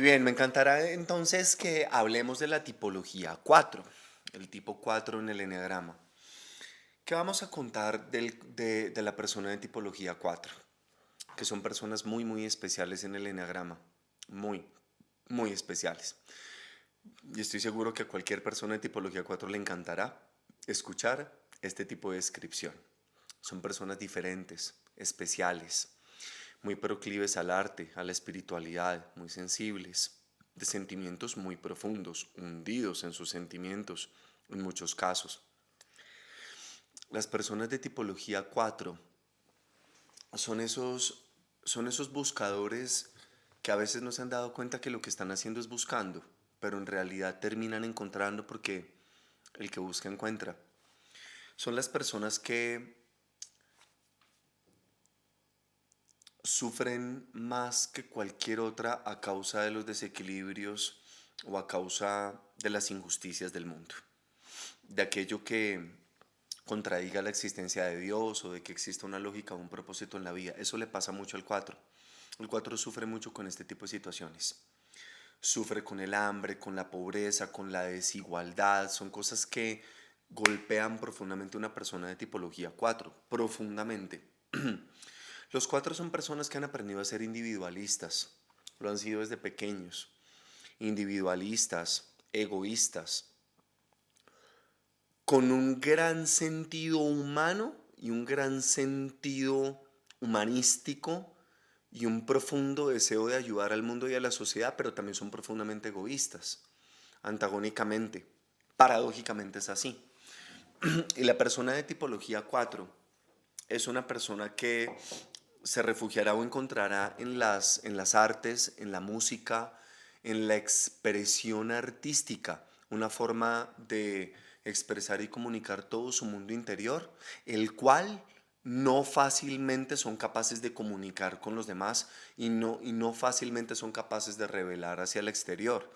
bien, me encantará entonces que hablemos de la tipología 4, el tipo 4 en el eneagrama. ¿Qué vamos a contar de la persona de tipología 4? Que son personas muy, muy especiales en el eneagrama. Muy, muy especiales. Y estoy seguro que a cualquier persona de tipología 4 le encantará escuchar este tipo de descripción. Son personas diferentes, especiales, muy proclives al arte, a la espiritualidad, muy sensibles, de sentimientos muy profundos, hundidos en sus sentimientos en muchos casos. Las personas de tipología 4 son esos, son esos buscadores que a veces no se han dado cuenta que lo que están haciendo es buscando, pero en realidad terminan encontrando porque el que busca encuentra. Son las personas que sufren más que cualquier otra a causa de los desequilibrios o a causa de las injusticias del mundo, de aquello que contradiga la existencia de Dios o de que exista una lógica o un propósito en la vida. Eso le pasa mucho al 4. El 4 sufre mucho con este tipo de situaciones. Sufre con el hambre, con la pobreza, con la desigualdad. Son cosas que golpean profundamente a una persona de tipología 4, profundamente. Los 4 son personas que han aprendido a ser individualistas, lo han sido desde pequeños, individualistas, egoístas, con un gran sentido humano y un gran sentido humanístico y un profundo deseo de ayudar al mundo y a la sociedad, pero también son profundamente egoístas, antagónicamente. Paradójicamente es así. Y la persona de tipología 4 es una persona que se refugiará o encontrará en las artes, en la música, en la expresión artística, una forma de expresar y comunicar todo su mundo interior, el cual no fácilmente son capaces de comunicar con los demás y no fácilmente son capaces de revelar hacia el exterior.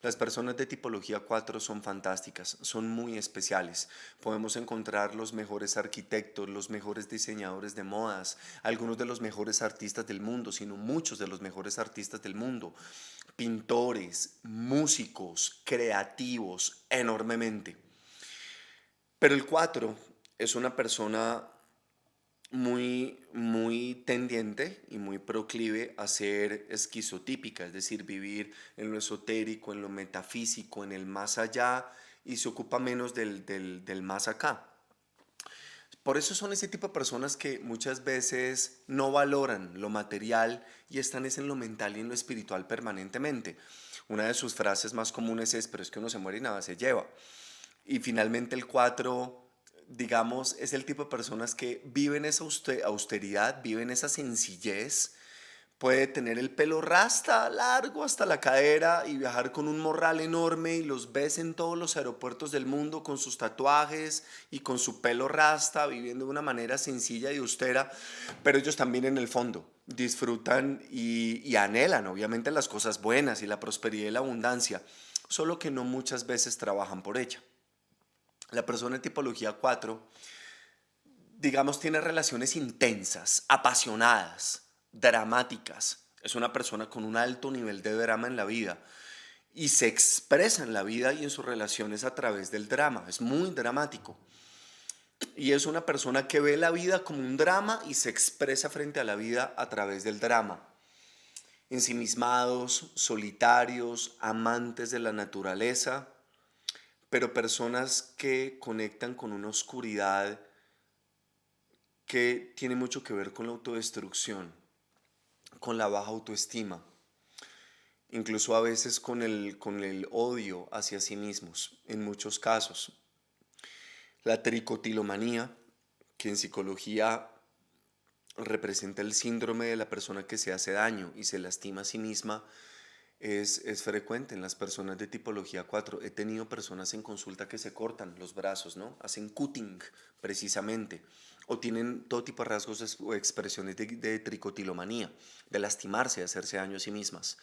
Las personas de tipología 4 son fantásticas, son muy especiales. Podemos encontrar los mejores arquitectos, los mejores diseñadores de modas, algunos de los mejores artistas del mundo, sino muchos de los mejores artistas del mundo, pintores, músicos, creativos, enormemente. Pero el 4 es una persona muy, muy tendiente y muy proclive a ser esquizotípica, es decir, vivir en lo esotérico, en lo metafísico, en el más allá y se ocupa menos del más acá. Por eso son ese tipo de personas que muchas veces no valoran lo material y están es en lo mental y en lo espiritual permanentemente. Una de sus frases más comunes es, pero es que uno se muere y nada se lleva. Y finalmente el 4 digamos, es el tipo de personas que viven esa austeridad, viven esa sencillez. Puede tener el pelo rasta largo hasta la cadera y viajar con un morral enorme y los ves en todos los aeropuertos del mundo con sus tatuajes y con su pelo rasta, viviendo de una manera sencilla y austera, pero ellos también en el fondo disfrutan y anhelan obviamente las cosas buenas y la prosperidad y la abundancia, solo que no muchas veces trabajan por ella. La persona de tipología 4, digamos, tiene relaciones intensas, apasionadas, dramáticas. Es una persona con un alto nivel de drama en la vida y se expresa en la vida y en sus relaciones a través del drama. Es muy dramático. Y es una persona que ve la vida como un drama y se expresa frente a la vida a través del drama. Ensimismados, solitarios, amantes de la naturaleza, pero personas que conectan con una oscuridad que tiene mucho que ver con la autodestrucción, con la baja autoestima, incluso a veces con el odio hacia sí mismos, en muchos casos. La tricotilomanía, que en psicología representa el síndrome de la persona que se hace daño y se lastima a sí misma, es frecuente en las personas de tipología 4. He tenido personas en consulta que se cortan los brazos, ¿no? Hacen cutting precisamente. O tienen todo tipo de rasgos o expresiones de tricotilomanía, de lastimarse, de hacerse daño a sí mismas.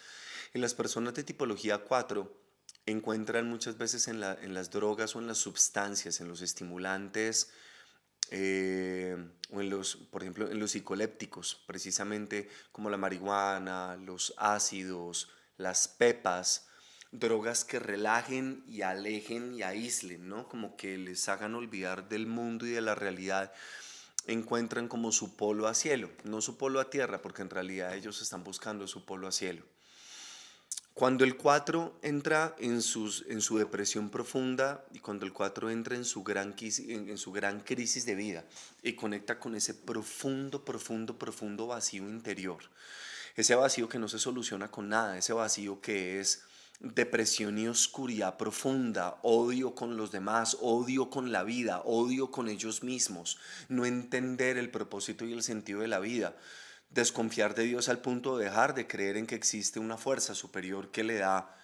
Y las personas de tipología 4 encuentran muchas veces en las drogas o en las sustancias, en los estimulantes, o por ejemplo, en los psicolépticos, precisamente como la marihuana, los ácidos, las pepas, drogas que relajen y alejen y aíslen, ¿no? Como que les hagan olvidar del mundo y de la realidad, encuentran como su polo a cielo, no su polo a tierra, porque en realidad ellos están buscando su polo a cielo. Cuando el 4 entra en su depresión profunda y cuando el 4 entra en su gran crisis de vida y conecta con ese profundo, profundo, profundo vacío interior, ese vacío que no se soluciona con nada, ese vacío que es depresión y oscuridad profunda, odio con los demás, odio con la vida, odio con ellos mismos, no entender el propósito y el sentido de la vida, desconfiar de Dios al punto de dejar de creer en que existe una fuerza superior que le da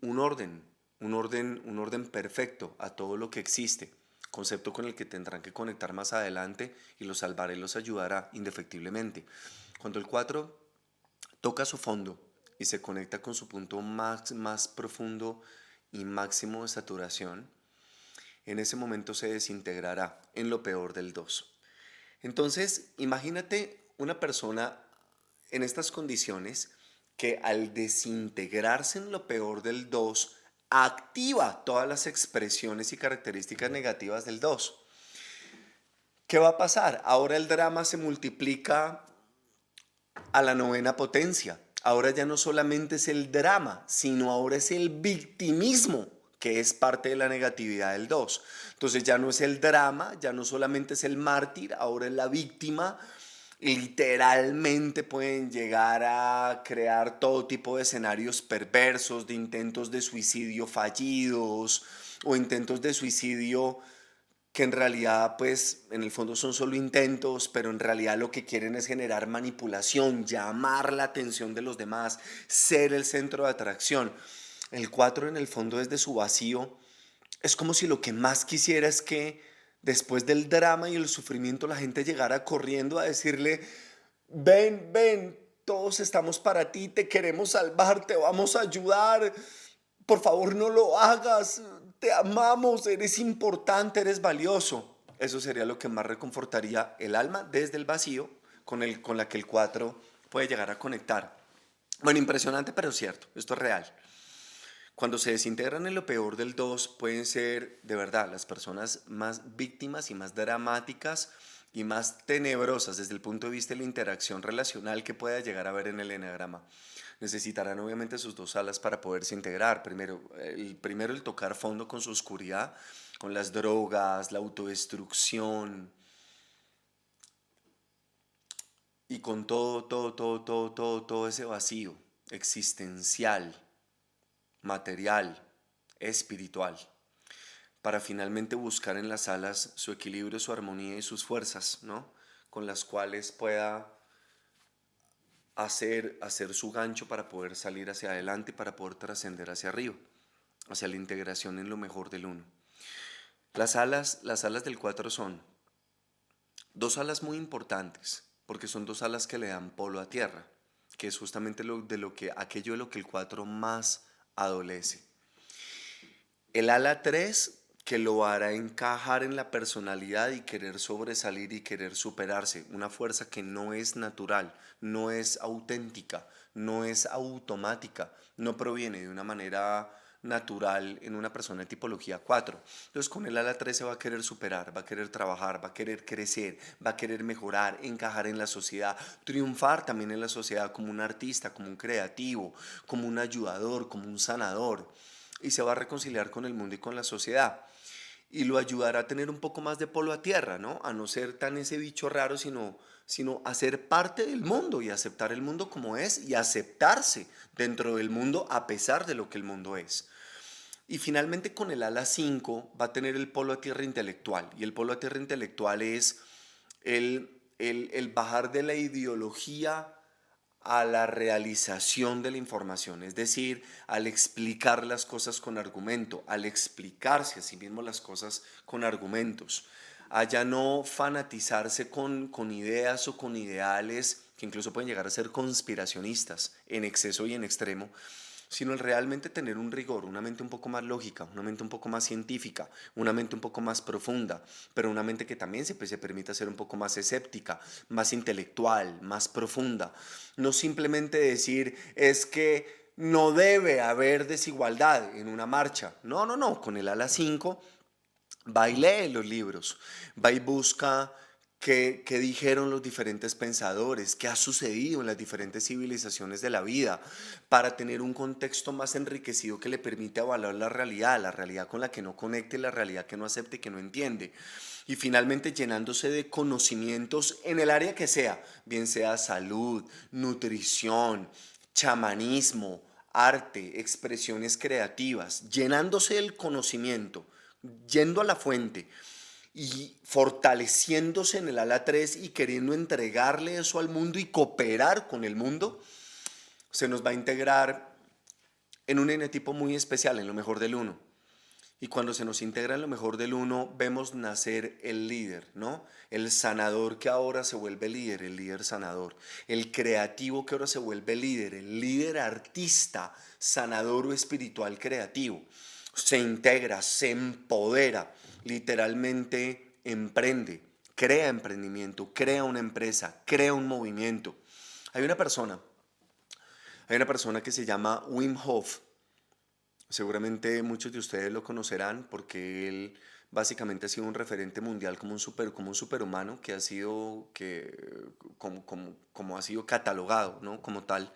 un orden, un orden perfecto a todo lo que existe, concepto con el que tendrán que conectar más adelante y los salvará y los ayudará indefectiblemente. Cuando el 4 toca su fondo y se conecta con su punto más profundo y máximo de saturación, en ese momento se desintegrará en lo peor del 2. Entonces, imagínate una persona en estas condiciones que al desintegrarse en lo peor del 2 activa todas las expresiones y características negativas del 2. ¿Qué va a pasar? Ahora el drama se multiplica a la novena potencia. Ahora ya no solamente es el drama, sino ahora es el victimismo, que es parte de la negatividad del 2. Entonces ya no es el drama, ya no solamente es el mártir, ahora es la víctima. Literalmente pueden llegar a crear todo tipo de escenarios perversos, de intentos de suicidio fallidos o intentos de suicidio que en realidad pues en el fondo son solo intentos, pero en realidad lo que quieren es generar manipulación, llamar la atención de los demás, ser el centro de atracción. El 4 en el fondo desde su vacío es como si lo que más quisiera es que después del drama y el sufrimiento la gente llegara corriendo a decirle, ven, ven, todos estamos para ti, te queremos salvar, te vamos a ayudar, por favor no lo hagas, te amamos, eres importante, eres valioso. Eso sería lo que más reconfortaría el alma desde el vacío con la que el 4 puede llegar a conectar. Bueno, impresionante, pero cierto, esto es real. Cuando se desintegran en lo peor del 2 pueden ser de verdad las personas más víctimas y más dramáticas y más tenebrosas desde el punto de vista de la interacción relacional que pueda llegar a haber en el eneagrama. Necesitarán obviamente sus dos alas para poderse integrar. Primero el tocar fondo con su oscuridad, con las drogas, la autodestrucción y con todo ese vacío existencial, material, espiritual, para finalmente buscar en las alas su equilibrio, su armonía y sus fuerzas, ¿no? Con las cuales pueda hacer su gancho para poder salir hacia adelante y para poder trascender hacia arriba, hacia la integración en lo mejor del uno. Las alas del 4 son dos alas muy importantes, porque son dos alas que le dan polo a tierra, que es justamente aquello de lo que el 4 más adolece. El ala 3 que lo hará encajar en la personalidad y querer sobresalir y querer superarse, una fuerza que no es natural, no es auténtica, no es automática, no proviene de una manera natural en una persona de tipología 4. Entonces con el ala 3 se va a querer superar, va a querer trabajar, va a querer crecer, va a querer mejorar, encajar en la sociedad, triunfar también en la sociedad como un artista, como un creativo, como un ayudador, como un sanador, y se va a reconciliar con el mundo y con la sociedad. Y lo ayudará a tener un poco más de polo a tierra, ¿no? A no ser tan ese bicho raro, sino a ser parte del mundo y aceptar el mundo como es y aceptarse dentro del mundo a pesar de lo que el mundo es. Y finalmente con el ala 5 va a tener el polo a tierra intelectual. Y el polo a tierra intelectual es el bajar de la ideología a la realización de la información, es decir, al explicar las cosas con argumento, al explicarse a sí mismo las cosas con argumentos, a ya no fanatizarse con ideas o con ideales que incluso pueden llegar a ser conspiracionistas en exceso y en extremo, sino el realmente tener un rigor, una mente un poco más lógica, una mente un poco más científica, una mente un poco más profunda, pero una mente que también se permita ser un poco más escéptica, más intelectual, más profunda. No simplemente decir es que No debe haber desigualdad en una marcha. No, no, no. Con el ala 5 va y lee los libros, va y busca qué dijeron los diferentes pensadores, qué ha sucedido en las diferentes civilizaciones de la vida, para tener un contexto más enriquecido que le permite evaluar la realidad con la que no conecte, la realidad que no acepte, que no entiende. Y finalmente llenándose de conocimientos en el área que sea, bien sea salud, nutrición, chamanismo, arte, expresiones creativas, llenándose del conocimiento, yendo a la fuente y fortaleciéndose en el ala 3 y queriendo entregarle eso al mundo y cooperar con el mundo, se nos va a integrar en un enetipo muy especial, en lo mejor del uno. Y cuando se nos integra en lo mejor del uno, vemos nacer el líder, ¿no? El sanador que ahora se vuelve líder, el líder sanador. El creativo que ahora se vuelve líder, el líder artista, sanador o espiritual creativo. Se integra, se empodera, literalmente emprende, crea emprendimiento, crea una empresa, crea un movimiento. Hay una persona, hay una persona que se llama Wim Hof. Seguramente muchos de ustedes lo conocerán porque él básicamente ha sido un referente mundial como un superhumano que ha sido, como ha sido catalogado, ¿no? Como tal.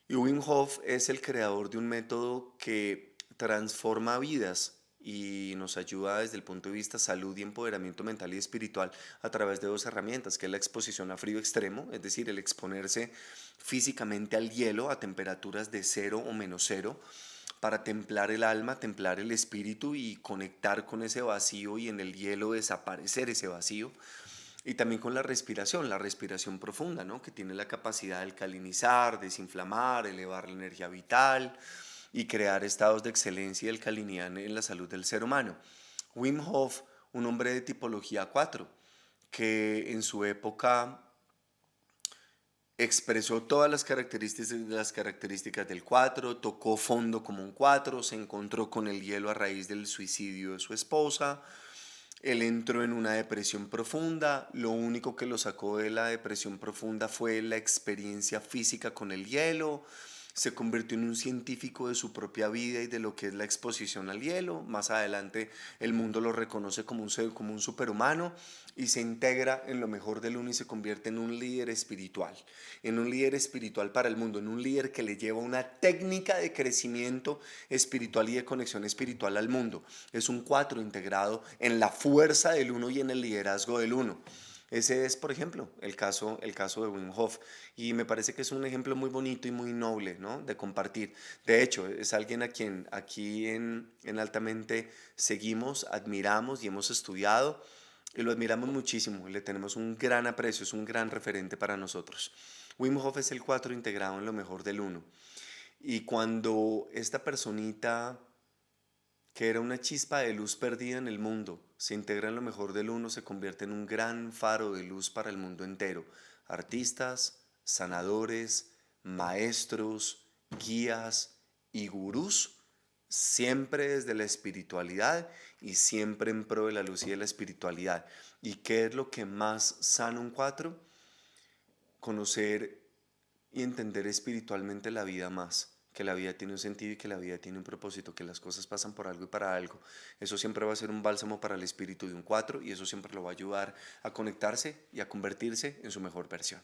Y Wim Hof es el creador de un método que transforma vidas y nos ayuda desde el punto de vista salud y empoderamiento mental y espiritual a través de dos herramientas, que es la exposición a frío extremo, es decir, el exponerse físicamente al hielo a temperaturas de 0 o -0, para templar el alma, templar el espíritu y conectar con ese vacío y en el hielo desaparecer ese vacío. Y también con la respiración profunda, ¿no? Que tiene la capacidad de alcalinizar, desinflamar, elevar la energía vital y crear estados de excelencia y alcalinidad en la salud del ser humano. Wim Hof, un hombre de tipología 4, que en su época expresó todas las características del 4, tocó fondo como un 4, se encontró con el hielo a raíz del suicidio de su esposa. Él entró en una depresión profunda, lo único que lo sacó de la depresión profunda fue la experiencia física con el hielo, se convirtió en un científico de su propia vida y de lo que es la exposición al hielo. Más adelante el mundo lo reconoce como un superhumano y se integra en lo mejor del uno y se convierte en un líder espiritual para el mundo, en un líder que le lleva una técnica de crecimiento espiritual y de conexión espiritual al mundo. Es un 4 integrado en la fuerza del uno y en el liderazgo del uno. Ese es, por ejemplo, el caso de Wim Hof. Y me parece que es un ejemplo muy bonito y muy noble, ¿no? De compartir. De hecho, es alguien a quien aquí en Altamente seguimos, admiramos y hemos estudiado. Y lo admiramos muchísimo. Le tenemos un gran aprecio, es un gran referente para nosotros. Wim Hof es el 4 integrado en lo mejor del uno. Y cuando esta personita que era una chispa de luz perdida en el mundo, se integra en lo mejor del uno, se convierte en un gran faro de luz para el mundo entero. Artistas, sanadores, maestros, guías y gurús, siempre desde la espiritualidad y siempre en pro de la luz y de la espiritualidad. ¿Y qué es lo que más sana un 4? Conocer y entender espiritualmente la vida más, que la vida tiene un sentido y que la vida tiene un propósito, que las cosas pasan por algo y para algo. Eso siempre va a ser un bálsamo para el espíritu de un 4 y eso siempre lo va a ayudar a conectarse y a convertirse en su mejor versión.